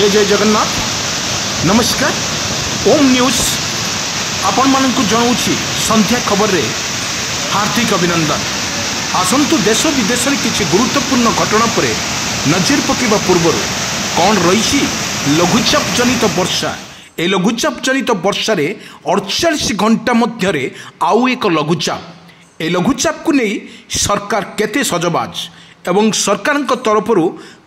जय जय जगन्नाथ नमस्कार ओम न्यूज आपण मानकु जणाउछि संध्या खबर रे हार्दिक अभिनंदन। आसंतु देश विदेश में किसी गुरुत्वपूर्ण घटना पर नजर पकेबा पूर्व कौन रही लघुचाप जनित वर्षा। ए लघुचाप जनित वर्षा 48 घंटा मध्य आउ एक लघुचाप। ए लघुचाप को नहीं सरकार केते सजबाज एवं सरकार तरफ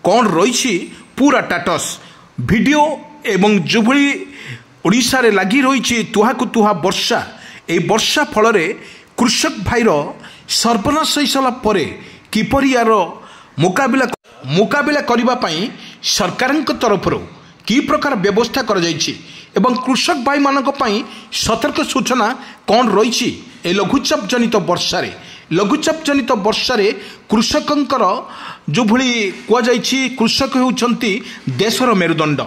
कौन रही पूरा टाटस वीडियो एवं जोभली ओडिशा रे लगी रही तुहाकु तुहा वर्षा। ए वर्षा फल कृषक भाईर सर्वनाश हो सारा पर किपर यार मुकाबिला करने सरकार तरफ कि प्रकार व्यवस्था कर एवं कृषक भाई मान सतर्क सूचना कौन रही ए लघुचाप जनित वर्षा। लघुचाप जनित वर्षा कृषकंकर जो भली कहुई कृषक होउछंती देशर मेरुदंड।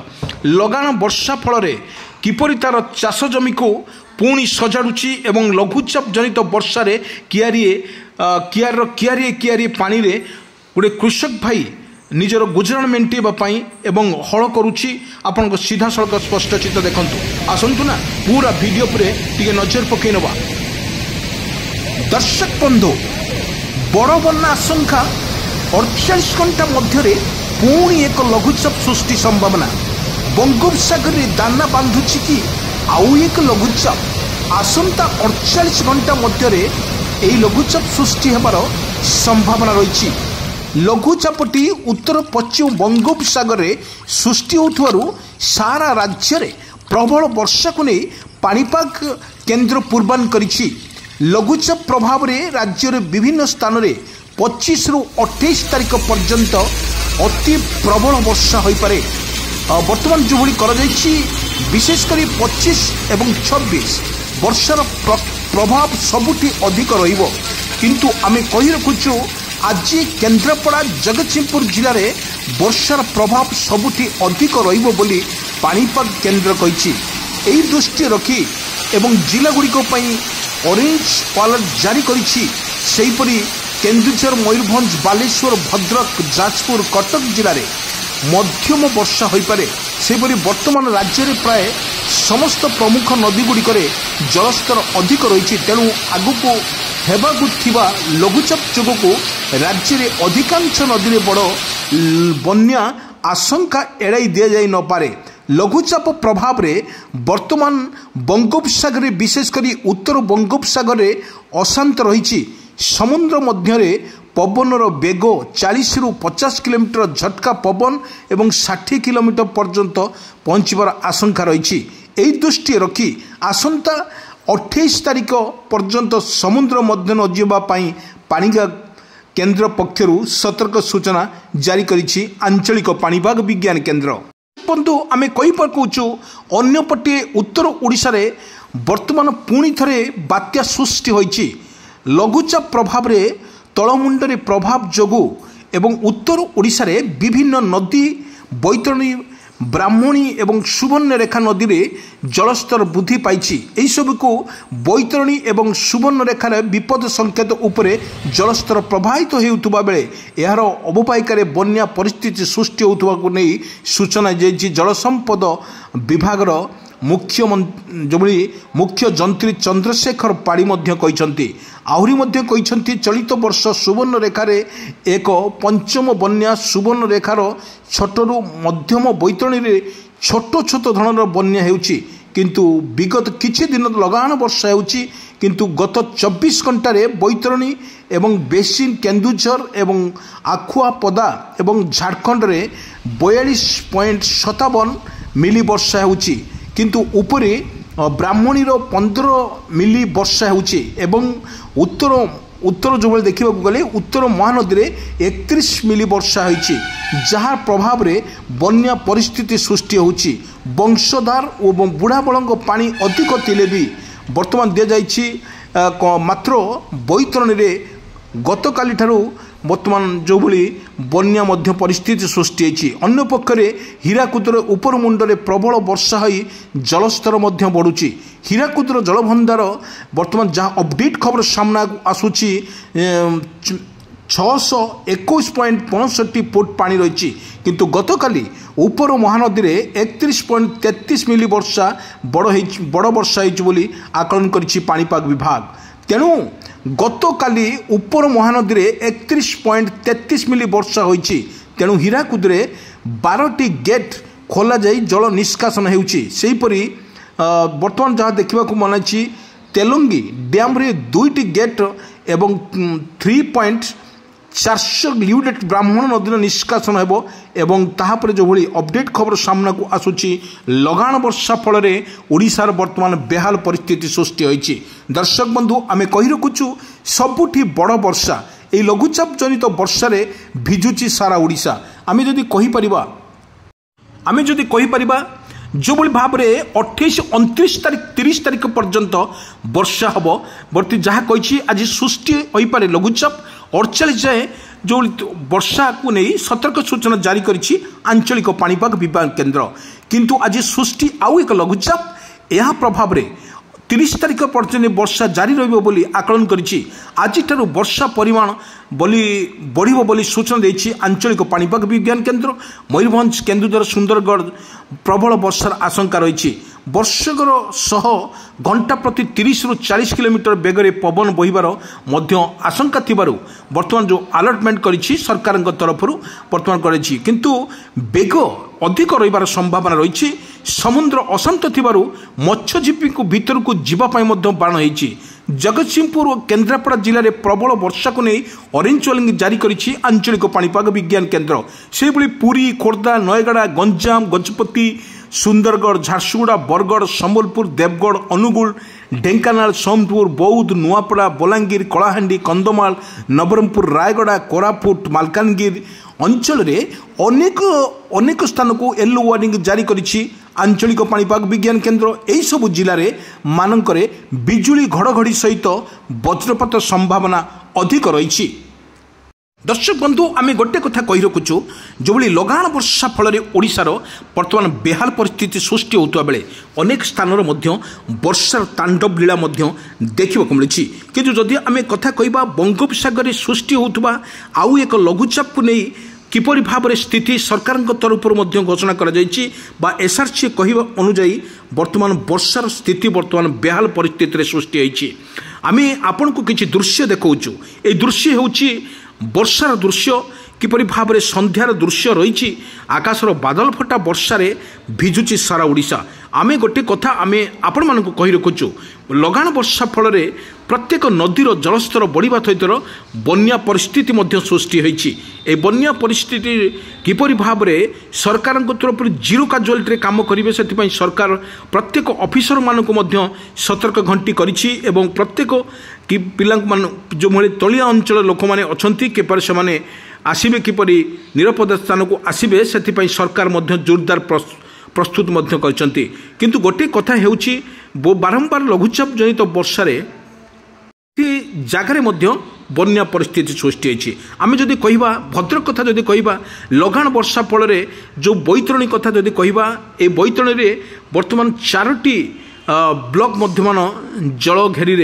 लगाण वर्षा फल किपरि तार चाष जमी को पुणी सजाड़ुची एवं लघुचाप जनित वर्षा कियारी पानी रे गोटे कृषक भाई निजर गुजराण मेंटेवाई एवं हल करुच्ची। आपण सीधा सड़क स्पष्ट चित्र देखंतु आसंतु ना पूरा वीडियो पर टिके नजर पकई नवा। दर्शक बंधु बड़ बन्या आशंका 48 घंटा मध्य पुणी एक लघुचाप सृष्टि संभावना। बंगोपसागर में दाना बांधुची कि आउ एक लघुचाप आसंता 48 घंटा मध्य लघुचाप सृष्टि होबार संभावना रही। लघुचापटी उत्तर पश्चिम बंगोपसागर में सृष्टि होथुवारु सारा राज्य में प्रबल वर्षा को नहीं पाणीपाग केन्द्र पूर्वान करिछि। लघुचाप प्रभाव में राज्य में विभिन्न स्थान में 25 रु 28 तारीख पर्यंत अति प्रबल वर्षा हो पारे। वर्तमान जो भली कर विशेषकर 25 एवं 26 वर्षार प्रभाव सबुठी अधिक रहिबो। किंतु आमे कहि रखुछु आज केन्द्रापड़ा जगतसिंहपुर जिले में वर्षार प्रभाव सबुठी अधिक रहिबो बोली पाणीपाग केन्द्र कहिछि। एही दृष्टि रखी एवं जिलागुड़िक ऑरेंज अलर्ट जारी करिछि। सेहीपरि केन्दुझर मयूरभंज बालेश्वर भद्रक जाजपुर कटक जिले में मध्यम वर्षा हो पारे। सेहीपरि वर्तमान राज्य में प्राय समस्त प्रमुख नदीगुड़िक जलस्तर अधिक रही। तेणु आगक हेबाकु थिबा लघुचाप जोगु राज्य में अधिकांश नदी में बड़ बन्या आशंका एड़ाई दि जाई न पारे। लघुचाप प्रभाव रे वर्तमान बंगोपसागर विशेषकर उत्तर बंगोपसागर अशांत रही। समुद्र मध्य पवनर बेग 40 रु 50 किलोमीटर झटका पवन एवं 60 किलोमीटर पर्यंत पहुँचबार आशंका रही। यही दृष्टि रखी आसंता 28 तारीख पर्यंत समुद्र मध्य न जावाई पाणीपाग केन्द्र पक्षरु सतर्क सूचना जारी करिछि आंचलिक पाणीपाग विज्ञान केन्द्र। बंधु आमे कहि पकौछु अन्यपटे उत्तर ओडिशा रे वर्तमान पुणी थरे बात्या सृष्टि होइछि। लघुचाप प्रभाव रे तलमुंडरे प्रभाव जोगु एवं उत्तर ओडिशा रे विभिन्न नदी बैतरणी ब्राह्मणी एवं सुवर्णरेखा नदी रे जलस्तर वृद्धि पाइछि। एही सब को बैतरणी एवं सुवर्णरेखार विपद संकेत उपरे जलस्तर प्रभावित होउतबा बेले यार अवपायिकार बन्या परिस्थिति सृष्टि होउतबा को नहीं सूचना जाइछि। जल संपद विभागर मुख्य जंत्री चंद्रशेखर पाड़ी आहरी चलित वर्ष सुवर्णरेखार एक पंचम बन्या सुवर्णरेखार छोटरू मध्यम बैतरणी छोट छोट धरणर बन्या हेउछि। किंतु विगत किछि दिन लगाण वर्षा हेउछि। किंतु गत 24 घंटे बैतरणी एवं बेसिन केन्दुझर एवं आखुआपदा एवं झारखंड रे 42.57 मिली वर्षा हेउछि। किंतु उपरे ब्राह्मणीर 15 मिली वर्षा हेउछि एवं उत्तर जो देखा गले उत्तर महानदी में 31 मिली वर्षा होइछि। जहाँ प्रभाव रे बन्या परिस्थिति सृष्टि होउछि। वंशधार और बुढ़ा बलंग पानी अधिक थिले भी वर्तमान दि जाइछि मात्र बैतरणी रे गतकाली ठारू वर्तमान जो भली बन्या मध्य परिस्थिति सृष्टि होइछि। अन्य पक्षरे हीराकुदर उपर मुंडरे प्रबल वर्षा होई जलस्तर मध्य बढ़ुछि। हीराकुदर जलभंडार वर्तमान जहाँ अपडेट खबर सामना आसुछि 621.65 फुट पानी रही किंतु गतकाली उपर महानदी में 31.33 मिली वर्षा बड़ वर्षा होली आकलन करिछि पाणीपाग विभाग। तेणु गतकाली उपर महानदी में 31.33 मिली वर्षा होइछि। तेणु हीराकुद में 12टी गेट खोल जाई जल निष्कासन होउछि। सेहीपरि बर्तमान जहाँ देखा मनाची तेलंगी डैम रे 2टी गेट एवं 3.400 ल्यूडेट ब्राह्मण नदी निष्कासन हेबो एवं ताहापर जो भली अपडेट खबर सामना को आसुची लगाण वर्षा फल ओडिशार वर्तमान बेहाल परिस्थिति सृष्टि होइछि। दर्शक बंधु आमे कहि रखुछु सबुठी बड़ वर्षा ए लघुचाप जनित वर्षा रे भिजुची सारा ओडिशा। आमे जदि कहि परिबा जो भाव में 28, 29 तारीख 30 तारीख पर्यंत वर्षा हम बर्ती जहाँ कही आज सृष्टि हो पारे लघुचाप 48 जाए जो वर्षा को नहीं सतर्क सूचना जारी करिछि आंचलिक पाणीपाग विभाग केन्द्र। किंतु आज सृष्टि आउ एक लघुचाप यह प्रभाव में 30 तारीख पर्यंत वर्षा जारी रही आकलन करिछि। आज वर्षा परिमाण बढ़िबो बोली सूचना देछि आंचलिक पाणीपाग विज्ञान केन्द्र। मयूरभंज, केन्दुझर, सुंदरगढ़ प्रबल वर्षार आशंका रही। वर्षकर सह घंटा प्रति 30 ରୁ 40 किलोमीटर बेगर पवन बहिबार मध्य आशंका थिबारु वर्तमान जो अलर्टमेंट करिछि सरकार तरफ वर्तमान करिछि। किंतु बेग अधिक रहिबार संभावना रही। समुद्र अशांत थिबारु मत्स्यजीवी को भीतर को जीवा पाई मध्य बाण होइछि। जगतसिंहपुर और केन्द्रापड़ा जिले में प्रबल वर्षा को नहीं ऑरेंज वार्निंग जारी करिछि आंचलिक पाणीपाग विज्ञान केन्द्र। से पुरी, खोर्धा, नयगड़ा, गंजाम, गजपति, सुंदरगढ़, झारसुगुड़ा, बरगढ़, संबलपुर, देवगढ़, अनुगुल, ढेंकानाल, सोनपुर, बौद्ध, नुआपड़ा, बलांगीर, कलाहांडी, कंधमाल, नवरंगपुर, रायगड़ा, कोरापुट, मालकानगिरी अंचल रे अनेक स्थान को येलो वार्निंग जारी करिछि आंचलिक पाणीपाग विज्ञान केन्द्र। यही सबु जिले में मानकरे बिजुली घड़घड़ी सहित वज्रपात संभावना अधिक रही। दर्शक बंधु आमे गोटे कथा कही रखुचु जो भली लगाण वर्षा फल ओडिशार वर्तमान बेहाल परिस्थिति सृष्टि होता बेले अनेक स्थान वर्षार तांडव लीला देखा मिली। किंतु जदि आमे कथा कहबा बंगोपसागर सृष्टि होता आउ एक लघुचाप को नहीं किपरि भाव में स्थिति सरकार तरफ घोषणा कर एसआरसी कहवा अनुजाई वर्तमान वर्षार स्थिति वर्तमान बेहाल परिस्थिति सृष्टि होती। आमे आपन को किछि दृश्य देखाऊँ। ये दृश्य होछि वर्षार दृश्य किपरि भाव में संध्यार दृश्य रही। आकाशर बादल फटा वर्षा रे भिजुची सारा ओडिशा। आमे गोटे कथा आमे आपण मानक कहि रखुचु लगाण वर्षा फल प्रत्येक नदीर जलस्तर बढ़िबा सहित बन्या परिस्थिति मध्य सृष्टि होइछि। ए बन्या परिस्थिति किपरि भाव में सरकार तरफ जीरो काजुआलिटी काम करेंगे से सरकार प्रत्येक ऑफिसर मानक मध्य सतर्क घंटी करिछि एवं प्रत्येक कि पिला जो भली तलिया अंचल लोक मैंने अच्छा किपर से आसबे किपरि निरापद स्थान को आसबे से सरकार मध्य जोरदार प्रस्तुत करछंती। किंतु गोटे कथा हेउछि बारंबार लघुचाप जनित वर्षा जगार बन्या परिस्थिति सृष्टि होती। आम जदि कहवा भद्रक कथा जदि कहवा लगाण वर्षा फल जो बैतरणी कथा जदि कहवा ए बैतरणी रे वर्तमान 4टी ब्लॉक मध्यमान जल घेरी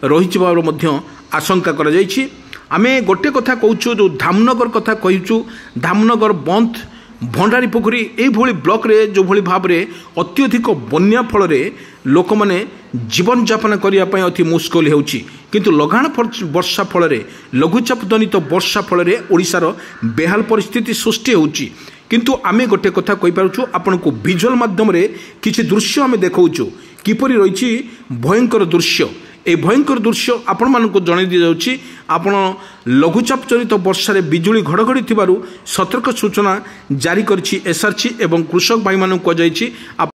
रही आशंका करा जायछि। आमे गोटे कथा कहूँ जो धामनगर कथा कहूँ धामनगर बंध भंडारी पोखरी यही ब्लॉक रे जो भली भाव में अत्यधिक बन्या फल लोक मैंने जीवन यापन करने अति मुस्किल होउछि। किंतु लगाण वर्षा फल लघुचाप जनित वर्षा फल ओडिशार बेहाल परिस्थिति सृष्टि होउछि। किंतु आमे गोटे कथा कहि पारुछु आपन को विजुअल माध्यम रे किछि दृश्य आमे देखाउछु किपरि रहिछि भयंकर दृश्य। ए भयंकर दृश्य आपण मानक जणाई दि जाउछि। आपण लघुचाप जनित वर्षा रे बिजुली घड़घड़ी थिबारु सतर्क सूचना जारी करछि एसआरसी एवं कृषक भाई मानक को जाइछि।